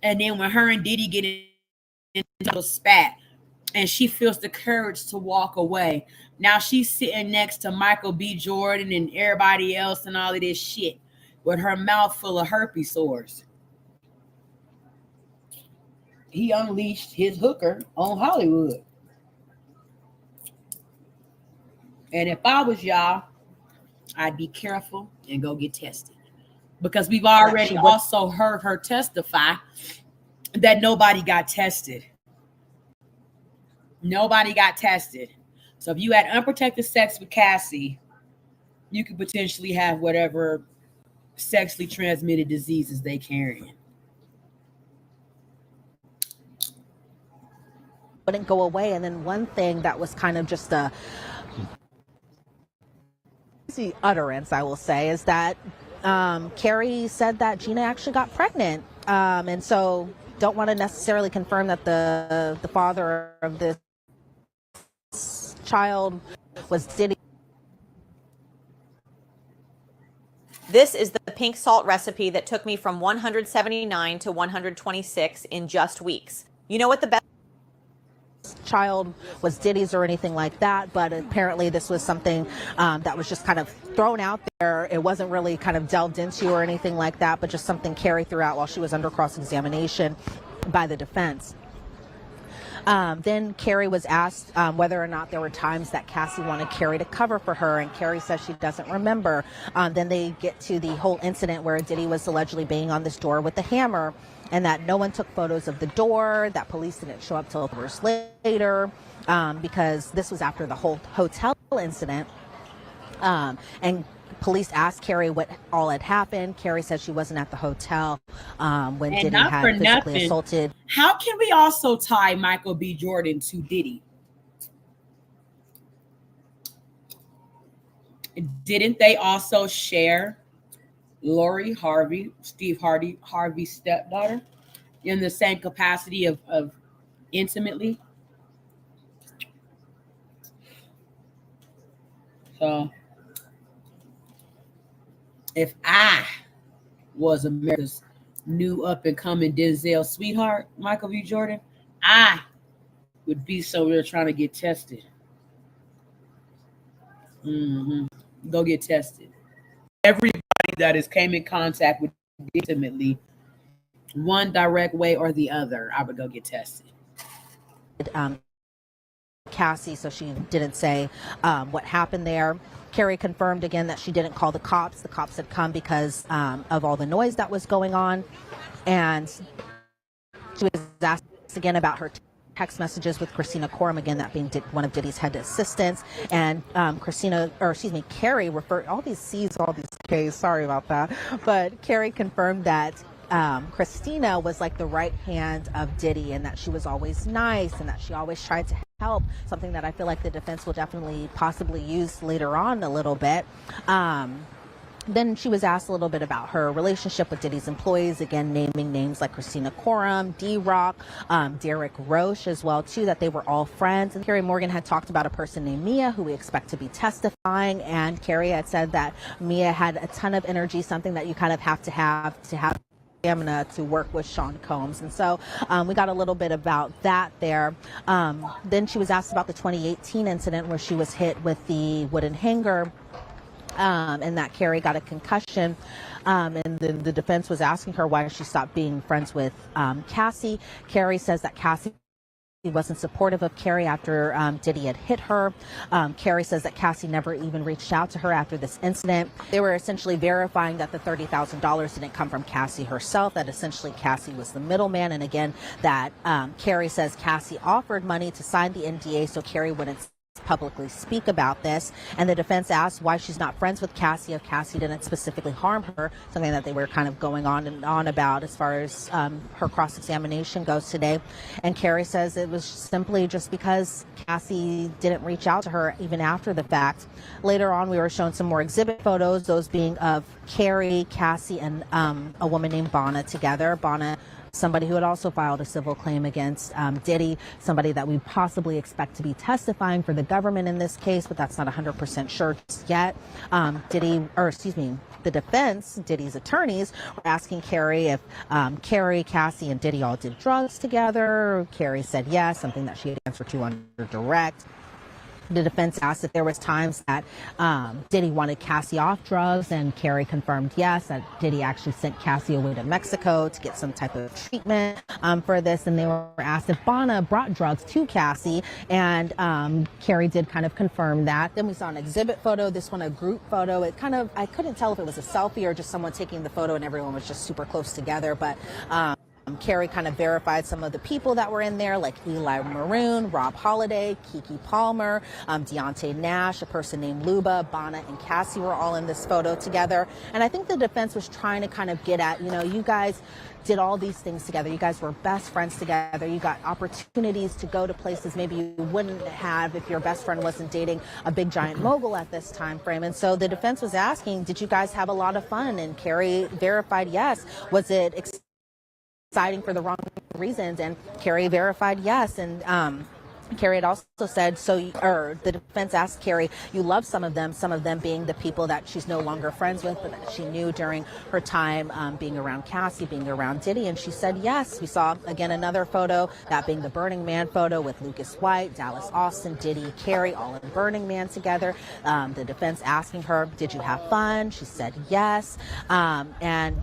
D: And then when her and Diddy get into a spat and she feels the courage to walk away, now she's sitting next to Michael B. Jordan and everybody else and all of this shit with her mouth full of herpes sores. He unleashed his hooker on Hollywood. And if I was y'all, I'd be careful and go get tested. Because we've already also heard her testify that nobody got tested. Nobody got tested. So if you had unprotected sex with Cassie, you could potentially have whatever sexually transmitted diseases they carry.
B: Wouldn't go away. And then one thing that was kind of just a utterance, I will say, is that Carrie said that Gina actually got pregnant. And so don't want to necessarily confirm that the father of this child was Diddy.
K: This is the pink salt recipe that took me from 179 to 126 in just weeks. You know what the best
B: child was Diddy's or anything like that, but apparently this was something that was just kind of thrown out there. It wasn't really kind of delved into or anything like that, but just something Carrie threw out while she was under cross-examination by the defense. Then Carrie was asked whether or not there were times that Cassie wanted Carrie to cover for her, and Carrie says she doesn't remember. Then they get to the whole incident where Diddy was allegedly banging on this door with a hammer, and that no one took photos of the door, that police didn't show up till hours later, because this was after the whole hotel incident. And police asked Carrie what all had happened. Carrie said she wasn't at the hotel when Diddy had physically assaulted.
D: How can we also tie Michael B. Jordan to Diddy? Didn't they also share Lori Harvey, Steve Harvey's stepdaughter, in the same capacity of intimately? So if I was America's new up and coming Denzel sweetheart, Michael B. Jordan, I would be somewhere trying to get tested. Go get tested. Everybody that has came in contact with intimately, one direct way or the other, I would go get tested.
B: Cassie, so she didn't say what happened there. Carrie confirmed again that she didn't call the cops. The cops had come because of all the noise that was going on. And she was asked again about her text messages with Christina Coram, again, that being one of Diddy's head assistants. And Carrie referred, all these C's, all these K's, sorry about that. But Carrie confirmed that Christina was like the right hand of Diddy, and that she was always nice and that she always tried to help, something that I feel like the defense will definitely possibly use later on a little bit. Then she was asked a little bit about her relationship with Diddy's employees, again, naming names like Christina Coram, D-Rock, Derek Roche as well, too, that they were all friends. And Carrie Morgan had talked about a person named Mia, who we expect to be testifying. And Carrie had said that Mia had a ton of energy, something that you kind of have to have stamina to work with Sean Combs. And so we got a little bit about that there. Then she was asked about the 2018 incident where she was hit with the wooden hanger, and that Carrie got a concussion. And then the defense was asking her why she stopped being friends with Cassie. Carrie says that Cassie wasn't supportive of Carrie after Diddy had hit her. Carrie says that Cassie never even reached out to her after this incident. They were essentially verifying that the $30,000 didn't come from Cassie herself, that essentially Cassie was the middleman. And again, that Carrie says Cassie offered money to sign the NDA so Carrie wouldn't publicly speak about this. And the defense asked why she's not friends with Cassie if Cassie didn't specifically harm her, something that they were kind of going on and on about as far as her cross-examination goes today. And Carrie says it was simply just because Cassie didn't reach out to her even after the fact. Later on, we were shown some more exhibit photos, those being of Carrie, Cassie, and a woman named Bonna together. Bonna, somebody who had also filed a civil claim against Diddy, somebody that we possibly expect to be testifying for the government in this case, but that's not 100% sure just yet. The defense, Diddy's attorneys, were asking Carrie if Carrie, Cassie, and Diddy all did drugs together. Carrie said yes, something that she had answered to under direct. The defense asked if there was times that Diddy wanted Cassie off drugs, and Carrie confirmed yes, that Diddy actually sent Cassie away to Mexico to get some type of treatment for this. And they were asked if Bonna brought drugs to Cassie, and Carrie did kind of confirm that. Then we saw an exhibit photo, this one a group photo. It kind of, I couldn't tell if it was a selfie or just someone taking the photo and everyone was just super close together, but Carrie kind of verified some of the people that were in there, like Eli Maroon, Rob Holiday, Keke Palmer, Deontay Nash, a person named Luba, Bonna and Cassie were all in this photo together. And I think the defense was trying to kind of get at, you guys did all these things together. You guys were best friends together. You got opportunities to go to places maybe you wouldn't have if your best friend wasn't dating a big giant mogul at this time frame. And so the defense was asking, did you guys have a lot of fun? And Carrie verified yes. Was it exciting for the wrong reasons? And Carrie verified yes. And Carrie had also said, the defense asked Carrie, you love some of them being the people that she's no longer friends with, but that she knew during her time being around Cassie, being around Diddy. And she said, yes. We saw, again, another photo, that being the Burning Man photo with Lucas White, Dallas Austin, Diddy, Carrie, all in Burning Man together. The defense asking her, did you have fun? She said, yes. And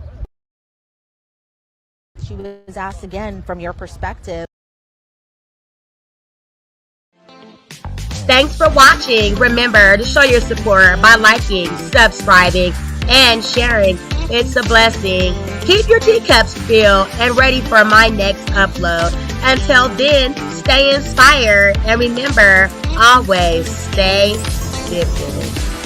B: she was asked again, from your perspective.
A: Thanks for watching. Remember to show your support by liking, subscribing, and sharing. It's a blessing. Keep your teacups filled and ready for my next upload. Until then, stay inspired and remember, always stay dipping.